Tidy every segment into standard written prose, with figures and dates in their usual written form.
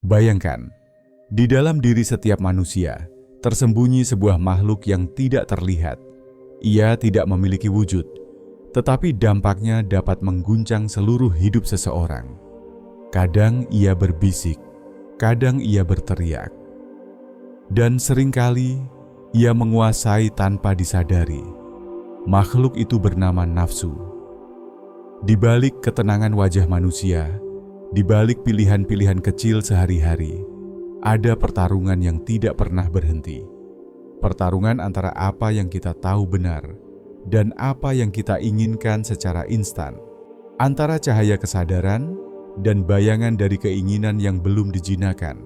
Bayangkan, di dalam diri setiap manusia tersembunyi sebuah makhluk yang tidak terlihat. Ia tidak memiliki wujud, tetapi dampaknya dapat mengguncang seluruh hidup seseorang. Kadang ia berbisik, kadang ia berteriak, dan seringkali ia menguasai tanpa disadari. Makhluk itu bernama nafsu. Di balik ketenangan wajah manusia, di balik pilihan-pilihan kecil sehari-hari, ada pertarungan yang tidak pernah berhenti. Pertarungan antara apa yang kita tahu benar dan apa yang kita inginkan secara instan. Antara cahaya kesadaran dan bayangan dari keinginan yang belum dijinakan.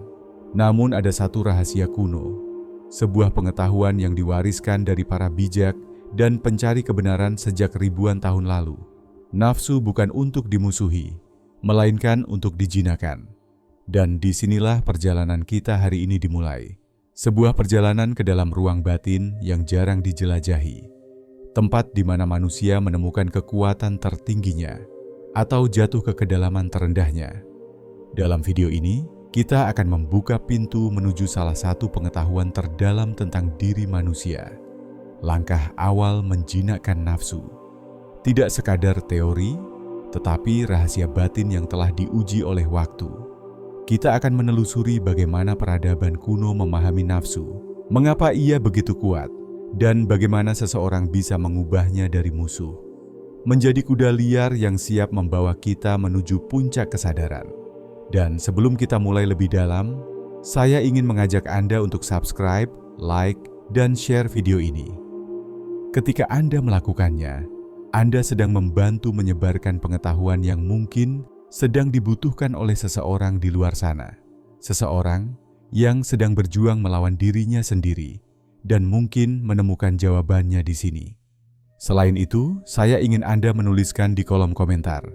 Namun ada satu rahasia kuno, sebuah pengetahuan yang diwariskan dari para bijak dan pencari kebenaran sejak ribuan tahun lalu. Nafsu bukan untuk dimusuhi, melainkan untuk dijinakan. Dan disinilah perjalanan kita hari ini dimulai. Sebuah perjalanan ke dalam ruang batin yang jarang dijelajahi. Tempat di mana manusia menemukan kekuatan tertingginya atau jatuh ke kedalaman terendahnya. Dalam video ini, kita akan membuka pintu menuju salah satu pengetahuan terdalam tentang diri manusia. Langkah awal menjinakkan nafsu. Tidak sekadar teori, tetapi rahasia batin yang telah diuji oleh waktu. Kita akan menelusuri bagaimana peradaban kuno memahami nafsu, mengapa ia begitu kuat, dan bagaimana seseorang bisa mengubahnya dari musuh menjadi kuda liar yang siap membawa kita menuju puncak kesadaran. Dan sebelum kita mulai lebih dalam, saya ingin mengajak Anda untuk subscribe, like, dan share video ini. Ketika Anda melakukannya, Anda sedang membantu menyebarkan pengetahuan yang mungkin sedang dibutuhkan oleh seseorang di luar sana. Seseorang yang sedang berjuang melawan dirinya sendiri dan mungkin menemukan jawabannya di sini. Selain itu, saya ingin Anda menuliskan di kolom komentar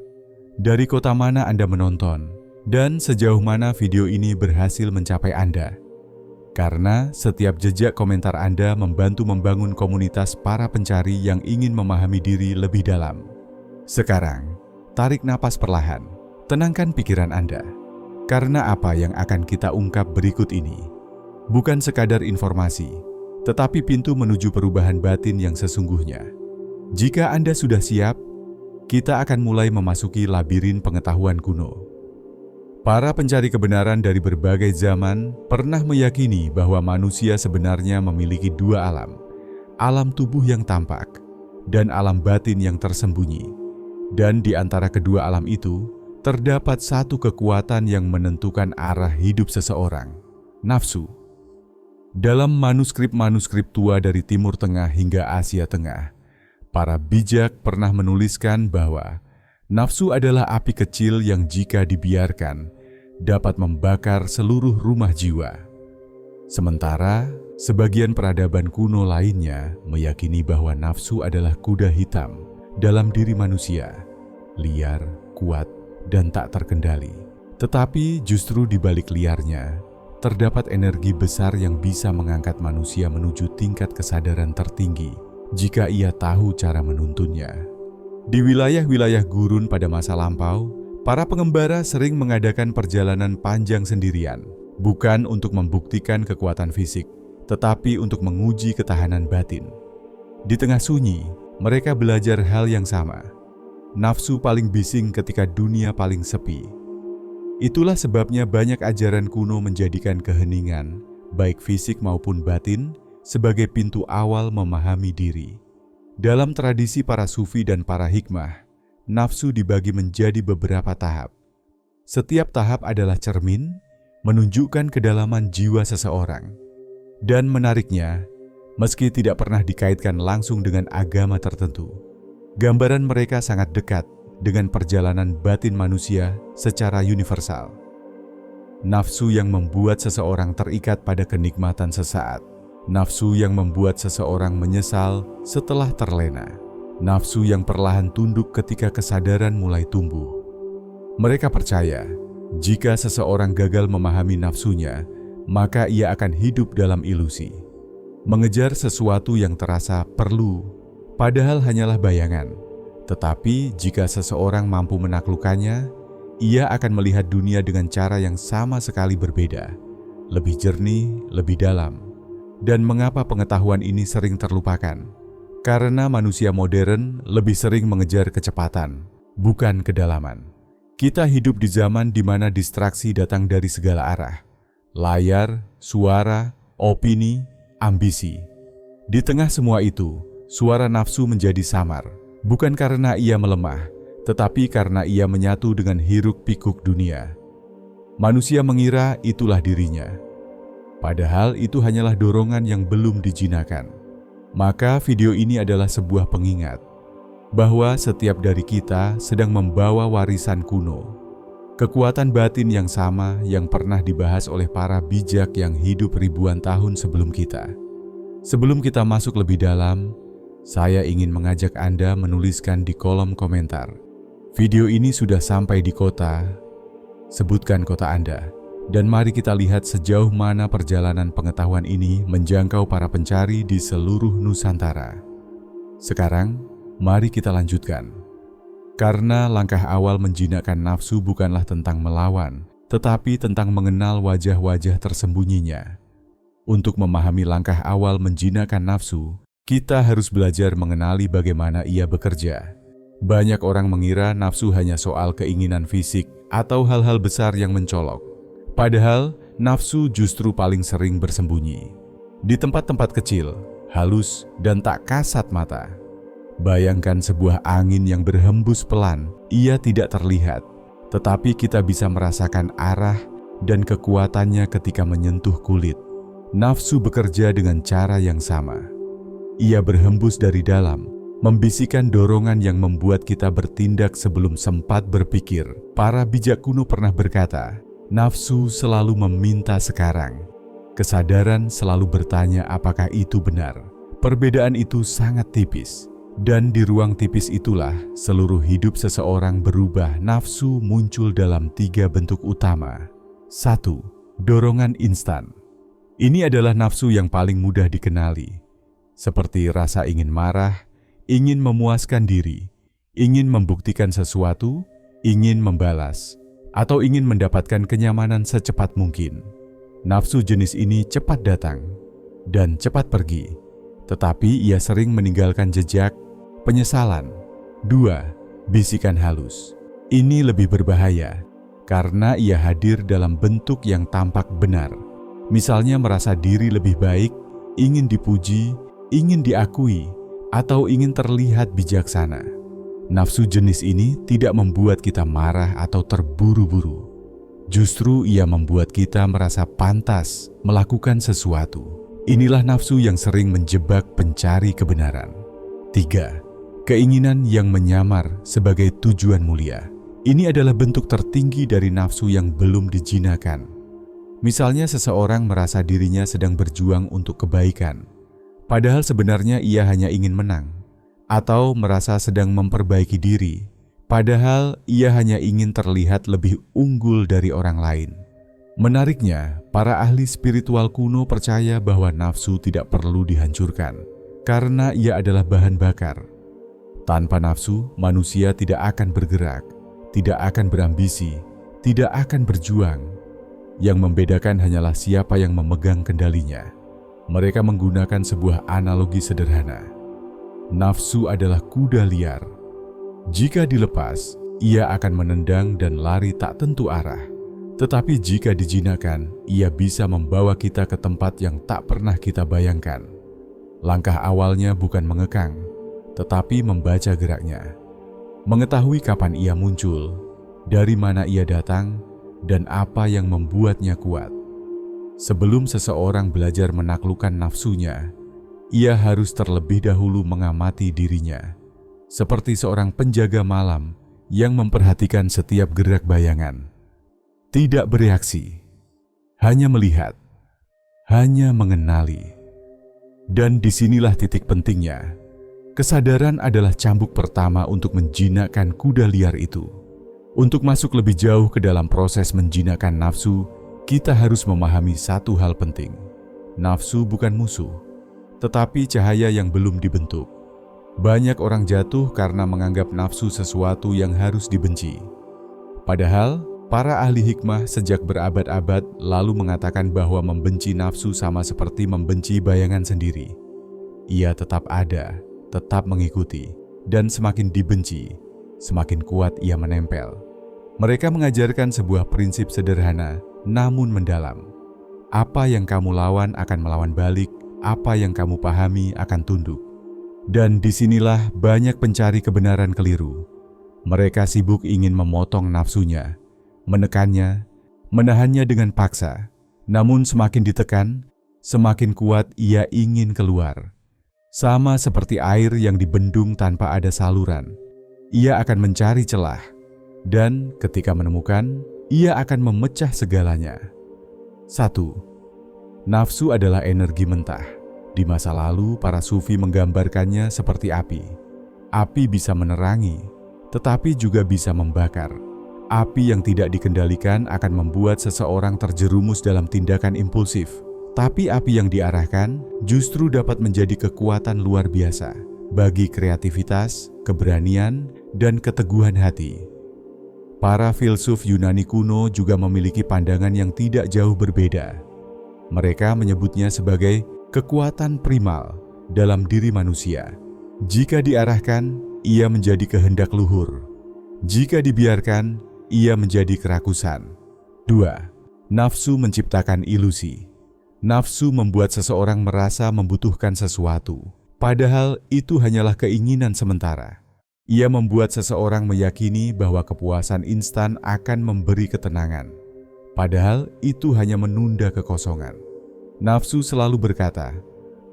dari kota mana Anda menonton dan sejauh mana video ini berhasil mencapai Anda. Karena setiap jejak komentar Anda membantu membangun komunitas para pencari yang ingin memahami diri lebih dalam. Sekarang, tarik napas perlahan. Tenangkan pikiran Anda, karena apa yang akan kita ungkap berikut ini bukan sekadar informasi, tetapi pintu menuju perubahan batin yang sesungguhnya. Jika Anda sudah siap, kita akan mulai memasuki labirin pengetahuan kuno. Para pencari kebenaran dari berbagai zaman pernah meyakini bahwa manusia sebenarnya memiliki dua alam, alam tubuh yang tampak dan alam batin yang tersembunyi. Dan di antara kedua alam itu, terdapat satu kekuatan yang menentukan arah hidup seseorang, nafsu. Dalam manuskrip-manuskrip tua dari Timur Tengah hingga Asia Tengah, para bijak pernah menuliskan bahwa nafsu adalah api kecil yang jika dibiarkan, dapat membakar seluruh rumah jiwa. Sementara, sebagian peradaban kuno lainnya meyakini bahwa nafsu adalah kuda hitam dalam diri manusia, liar, kuat, dan tak terkendali. Tetapi justru di balik liarnya, terdapat energi besar yang bisa mengangkat manusia menuju tingkat kesadaran tertinggi jika ia tahu cara menuntunnya. Di wilayah-wilayah gurun pada masa lampau, para pengembara sering mengadakan perjalanan panjang sendirian, bukan untuk membuktikan kekuatan fisik, tetapi untuk menguji ketahanan batin. Di tengah sunyi, mereka belajar hal yang sama. Nafsu paling bising ketika dunia paling sepi. Itulah sebabnya banyak ajaran kuno menjadikan keheningan, baik fisik maupun batin, sebagai pintu awal memahami diri. Dalam tradisi para sufi dan para hikmah, nafsu dibagi menjadi beberapa tahap. Setiap tahap adalah cermin, menunjukkan kedalaman jiwa seseorang. Dan menariknya, meski tidak pernah dikaitkan langsung dengan agama tertentu, gambaran mereka sangat dekat dengan perjalanan batin manusia secara universal. Nafsu yang membuat seseorang terikat pada kenikmatan sesaat. Nafsu yang membuat seseorang menyesal setelah terlena. Nafsu yang perlahan tunduk ketika kesadaran mulai tumbuh. Mereka percaya, jika seseorang gagal memahami nafsunya, maka ia akan hidup dalam ilusi. Mengejar sesuatu yang terasa perlu, padahal hanyalah bayangan. Tetapi jika seseorang mampu menaklukkannya, ia akan melihat dunia dengan cara yang sama sekali berbeda, lebih jernih, lebih dalam. Dan mengapa pengetahuan ini sering terlupakan? Karena manusia modern lebih sering mengejar kecepatan, bukan kedalaman. Kita hidup di zaman di mana distraksi datang dari segala arah. Layar, suara, opini, ambisi. Di tengah semua itu, suara nafsu menjadi samar. Bukan karena ia melemah, tetapi karena ia menyatu dengan hiruk-pikuk dunia. Manusia mengira itulah dirinya. Padahal itu hanyalah dorongan yang belum dijinakan. Maka video ini adalah sebuah pengingat bahwa setiap dari kita sedang membawa warisan kuno. Kekuatan batin yang sama yang pernah dibahas oleh para bijak yang hidup ribuan tahun sebelum kita. Sebelum kita masuk lebih dalam, saya ingin mengajak Anda menuliskan di kolom komentar. Video ini sudah sampai di kota, sebutkan kota Anda. Dan mari kita lihat sejauh mana perjalanan pengetahuan ini menjangkau para pencari di seluruh Nusantara. Sekarang, mari kita lanjutkan. Karena langkah awal menjinakkan nafsu bukanlah tentang melawan, tetapi tentang mengenal wajah-wajah tersembunyinya. Untuk memahami langkah awal menjinakkan nafsu, kita harus belajar mengenali bagaimana ia bekerja. Banyak orang mengira nafsu hanya soal keinginan fisik atau hal-hal besar yang mencolok. Padahal, nafsu justru paling sering bersembunyi di tempat-tempat kecil, halus, dan tak kasat mata. Bayangkan sebuah angin yang berhembus pelan, ia tidak terlihat, tetapi kita bisa merasakan arah dan kekuatannya ketika menyentuh kulit. Nafsu bekerja dengan cara yang sama. Ia berhembus dari dalam, membisikkan dorongan yang membuat kita bertindak sebelum sempat berpikir. Para bijak kuno pernah berkata, nafsu selalu meminta sekarang. Kesadaran selalu bertanya apakah itu benar. Perbedaan itu sangat tipis. Dan di ruang tipis itulah seluruh hidup seseorang berubah. Nafsu muncul dalam 3 bentuk utama. 1. Dorongan instan. Ini adalah nafsu yang paling mudah dikenali. Seperti rasa ingin marah, ingin memuaskan diri, ingin membuktikan sesuatu, ingin membalas, atau ingin mendapatkan kenyamanan secepat mungkin. Nafsu jenis ini cepat datang dan cepat pergi, tetapi ia sering meninggalkan jejak, penyesalan. 2. Bisikan halus. Ini lebih berbahaya karena ia hadir dalam bentuk yang tampak benar. Misalnya merasa diri lebih baik, ingin dipuji, ingin diakui, atau ingin terlihat bijaksana. Nafsu jenis ini tidak membuat kita marah atau terburu-buru. Justru ia membuat kita merasa pantas melakukan sesuatu. Inilah nafsu yang sering menjebak pencari kebenaran. 3. Keinginan yang menyamar sebagai tujuan mulia. Ini adalah bentuk tertinggi dari nafsu yang belum dijinakan. Misalnya seseorang merasa dirinya sedang berjuang untuk kebaikan, padahal sebenarnya ia hanya ingin menang. Atau merasa sedang memperbaiki diri, padahal ia hanya ingin terlihat lebih unggul dari orang lain. Menariknya, para ahli spiritual kuno percaya bahwa nafsu tidak perlu dihancurkan, karena ia adalah bahan bakar. Tanpa nafsu, manusia tidak akan bergerak, tidak akan berambisi, tidak akan berjuang. Yang membedakan hanyalah siapa yang memegang kendalinya. Mereka menggunakan sebuah analogi sederhana. Nafsu adalah kuda liar. Jika dilepas, ia akan menendang dan lari tak tentu arah. Tetapi jika dijinakkan, ia bisa membawa kita ke tempat yang tak pernah kita bayangkan. Langkah awalnya bukan mengekang, tetapi membaca geraknya. Mengetahui kapan ia muncul, dari mana ia datang, dan apa yang membuatnya kuat. Sebelum seseorang belajar menaklukkan nafsunya, ia harus terlebih dahulu mengamati dirinya, seperti seorang penjaga malam yang memperhatikan setiap gerak bayangan. Tidak bereaksi, hanya melihat, hanya mengenali. Dan disinilah titik pentingnya. Kesadaran adalah cambuk pertama untuk menjinakkan kuda liar itu. Untuk masuk lebih jauh ke dalam proses menjinakkan nafsu, kita harus memahami satu hal penting. Nafsu bukan musuh, tetapi cahaya yang belum dibentuk. Banyak orang jatuh karena menganggap nafsu sesuatu yang harus dibenci. Padahal, para ahli hikmah sejak berabad-abad lalu mengatakan bahwa membenci nafsu sama seperti membenci bayangan sendiri. Ia tetap ada, tetap mengikuti, dan semakin dibenci, semakin kuat ia menempel. Mereka mengajarkan sebuah prinsip sederhana, namun mendalam. Apa yang kamu lawan akan melawan balik, apa yang kamu pahami akan tunduk. Dan disinilah banyak pencari kebenaran keliru. Mereka sibuk ingin memotong nafsunya, menekannya, menahannya dengan paksa. Namun semakin ditekan, semakin kuat ia ingin keluar. Sama seperti air yang dibendung tanpa ada saluran. Ia akan mencari celah, dan ketika menemukan, ia akan memecah segalanya. 1. Nafsu adalah energi mentah. Di masa lalu, para sufi menggambarkannya seperti api. Api bisa menerangi, tetapi juga bisa membakar. Api yang tidak dikendalikan akan membuat seseorang terjerumus dalam tindakan impulsif. Tapi api yang diarahkan justru dapat menjadi kekuatan luar biasa bagi kreativitas, keberanian, dan keteguhan hati. Para filsuf Yunani kuno juga memiliki pandangan yang tidak jauh berbeda. Mereka menyebutnya sebagai kekuatan primal dalam diri manusia. Jika diarahkan, ia menjadi kehendak luhur. Jika dibiarkan, ia menjadi kerakusan. 2. Nafsu menciptakan ilusi. Nafsu membuat seseorang merasa membutuhkan sesuatu, padahal itu hanyalah keinginan sementara. Ia membuat seseorang meyakini bahwa kepuasan instan akan memberi ketenangan, padahal itu hanya menunda kekosongan. Nafsu selalu berkata,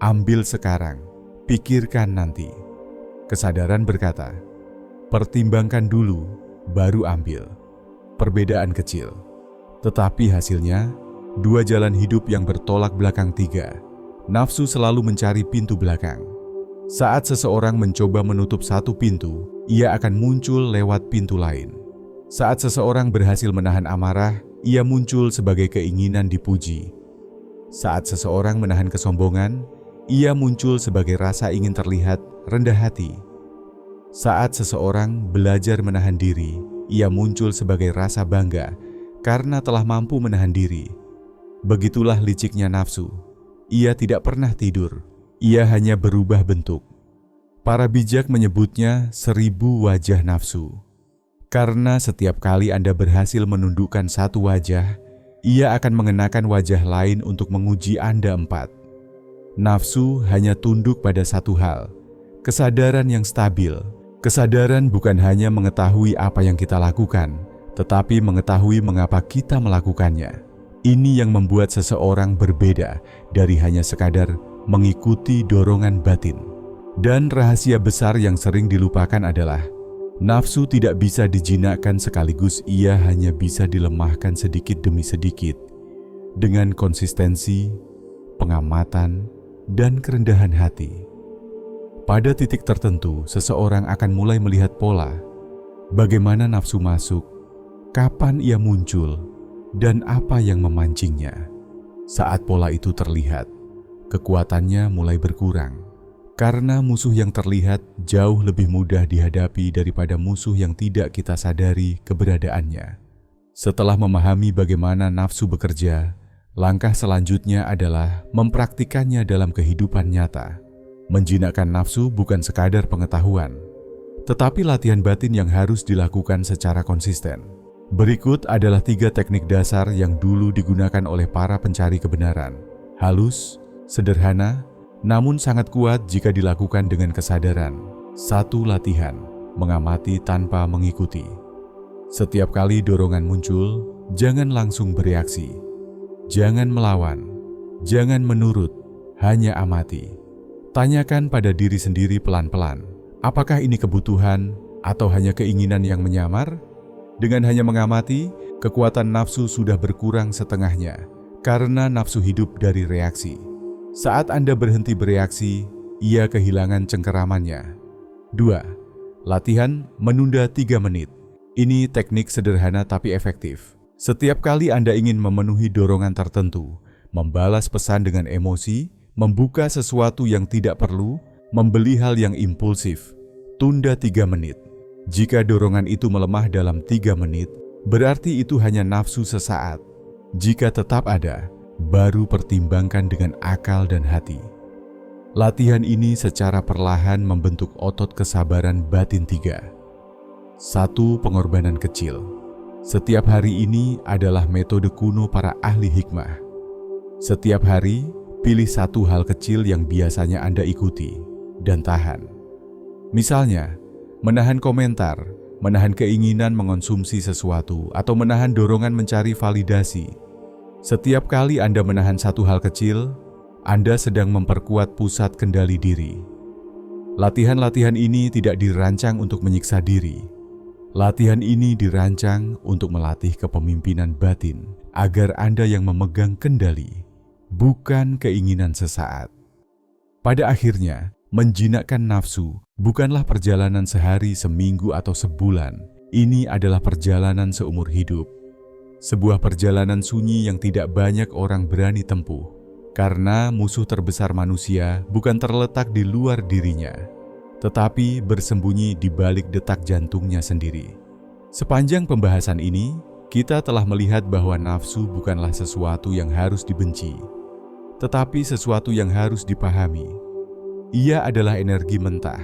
"Ambil sekarang, pikirkan nanti." Kesadaran berkata, "Pertimbangkan dulu, baru ambil." Perbedaan kecil, tetapi hasilnya dua jalan hidup yang bertolak belakang tiga. Nafsu selalu mencari pintu belakang. Saat seseorang mencoba menutup satu pintu, ia akan muncul lewat pintu lain. Saat seseorang berhasil menahan amarah, ia muncul sebagai keinginan dipuji. Saat seseorang menahan kesombongan, ia muncul sebagai rasa ingin terlihat rendah hati. Saat seseorang belajar menahan diri, ia muncul sebagai rasa bangga karena telah mampu menahan diri. Begitulah liciknya nafsu. Ia tidak pernah tidur, ia hanya berubah bentuk. Para bijak menyebutnya 1000 wajah nafsu. Karena setiap kali Anda berhasil menundukkan satu wajah, ia akan mengenakan wajah lain untuk menguji Anda 4. Nafsu hanya tunduk pada satu hal, kesadaran yang stabil. Kesadaran bukan hanya mengetahui apa yang kita lakukan, tetapi mengetahui mengapa kita melakukannya. Ini yang membuat seseorang berbeda dari hanya sekadar mengikuti dorongan batin. Dan rahasia besar yang sering dilupakan adalah nafsu tidak bisa dijinakkan sekaligus, ia hanya bisa dilemahkan sedikit demi sedikit dengan konsistensi, pengamatan, dan kerendahan hati. Pada titik tertentu, seseorang akan mulai melihat pola, bagaimana nafsu masuk, kapan ia muncul, dan apa yang memancingnya. Saat pola itu terlihat, kekuatannya mulai berkurang. Karena musuh yang terlihat jauh lebih mudah dihadapi daripada musuh yang tidak kita sadari keberadaannya. Setelah memahami bagaimana nafsu bekerja, langkah selanjutnya adalah mempraktikannya dalam kehidupan nyata. Menjinakkan nafsu bukan sekadar pengetahuan, tetapi latihan batin yang harus dilakukan secara konsisten. Berikut adalah 3 teknik dasar yang dulu digunakan oleh para pencari kebenaran. Halus, sederhana, namun sangat kuat jika dilakukan dengan kesadaran. 1. Latihan, mengamati tanpa mengikuti. Setiap kali dorongan muncul, jangan langsung bereaksi. Jangan melawan, jangan menurut, hanya amati. Tanyakan pada diri sendiri pelan-pelan, apakah ini kebutuhan atau hanya keinginan yang menyamar? Dengan hanya mengamati, kekuatan nafsu sudah berkurang setengahnya, karena nafsu hidup dari reaksi. Saat Anda berhenti bereaksi, ia kehilangan cengkeramannya. 2. Latihan menunda 3 menit. Ini teknik sederhana tapi efektif. Setiap kali Anda ingin memenuhi dorongan tertentu, membalas pesan dengan emosi, membuka sesuatu yang tidak perlu, membeli hal yang impulsif, tunda 3 menit. Jika dorongan itu melemah dalam 3 menit, berarti itu hanya nafsu sesaat. Jika tetap ada, baru pertimbangkan dengan akal dan hati. Latihan ini secara perlahan membentuk otot kesabaran batin 3. 1. Pengorbanan kecil. Setiap hari ini adalah metode kuno para ahli hikmah. Setiap hari, pilih satu hal kecil yang biasanya Anda ikuti dan tahan. Misalnya, menahan komentar, menahan keinginan mengonsumsi sesuatu, atau menahan dorongan mencari validasi. Setiap kali Anda menahan satu hal kecil, Anda sedang memperkuat pusat kendali diri. Latihan-latihan ini tidak dirancang untuk menyiksa diri. Latihan ini dirancang untuk melatih kepemimpinan batin, agar Anda yang memegang kendali, bukan keinginan sesaat. Pada akhirnya, menjinakkan nafsu bukanlah perjalanan sehari, seminggu, atau sebulan. Ini adalah perjalanan seumur hidup. Sebuah perjalanan sunyi yang tidak banyak orang berani tempuh. Karena musuh terbesar manusia bukan terletak di luar dirinya, tetapi bersembunyi di balik detak jantungnya sendiri. Sepanjang pembahasan ini, kita telah melihat bahwa nafsu bukanlah sesuatu yang harus dibenci, tetapi sesuatu yang harus dipahami. Ia adalah energi mentah,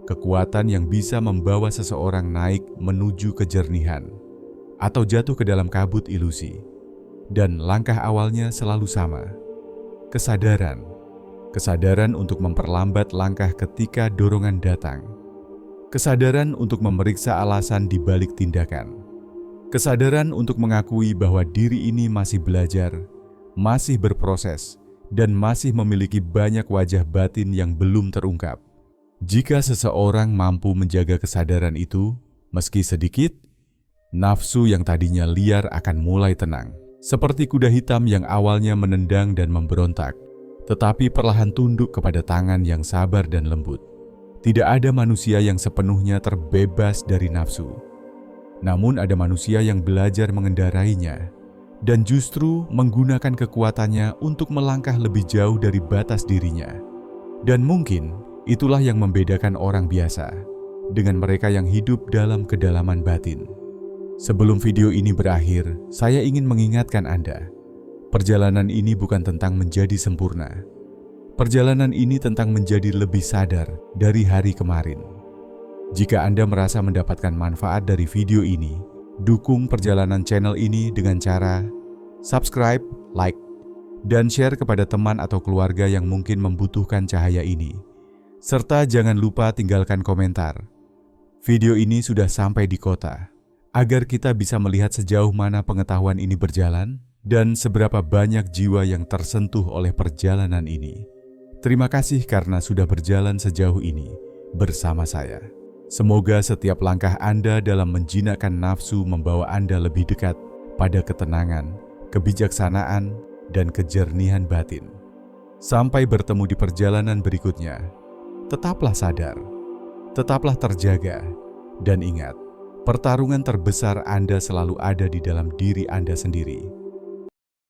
kekuatan yang bisa membawa seseorang naik menuju kejernihan, atau jatuh ke dalam kabut ilusi. Dan langkah awalnya selalu sama. Kesadaran untuk memperlambat langkah ketika dorongan datang. Kesadaran untuk memeriksa alasan di balik tindakan. Kesadaran untuk mengakui bahwa diri ini masih belajar, masih berproses, dan masih memiliki banyak wajah batin yang belum terungkap. Jika seseorang mampu menjaga kesadaran itu, meski sedikit, nafsu yang tadinya liar akan mulai tenang. Seperti kuda hitam yang awalnya menendang dan memberontak, tetapi perlahan tunduk kepada tangan yang sabar dan lembut. Tidak ada manusia yang sepenuhnya terbebas dari nafsu. Namun ada manusia yang belajar mengendarainya, dan justru menggunakan kekuatannya untuk melangkah lebih jauh dari batas dirinya. Dan mungkin itulah yang membedakan orang biasa dengan mereka yang hidup dalam kedalaman batin. Sebelum video ini berakhir, saya ingin mengingatkan Anda, perjalanan ini bukan tentang menjadi sempurna. Perjalanan ini tentang menjadi lebih sadar dari hari kemarin. Jika Anda merasa mendapatkan manfaat dari video ini, dukung perjalanan channel ini dengan cara subscribe, like, dan share kepada teman atau keluarga yang mungkin membutuhkan cahaya ini. Serta jangan lupa tinggalkan komentar. Video ini sudah sampai di kota, agar kita bisa melihat sejauh mana pengetahuan ini berjalan dan seberapa banyak jiwa yang tersentuh oleh perjalanan ini. Terima kasih karena sudah berjalan sejauh ini bersama saya. Semoga setiap langkah Anda dalam menjinakkan nafsu membawa Anda lebih dekat pada ketenangan, kebijaksanaan, dan kejernihan batin. Sampai bertemu di perjalanan berikutnya, tetaplah sadar, tetaplah terjaga, dan ingat, pertarungan terbesar Anda selalu ada di dalam diri Anda sendiri.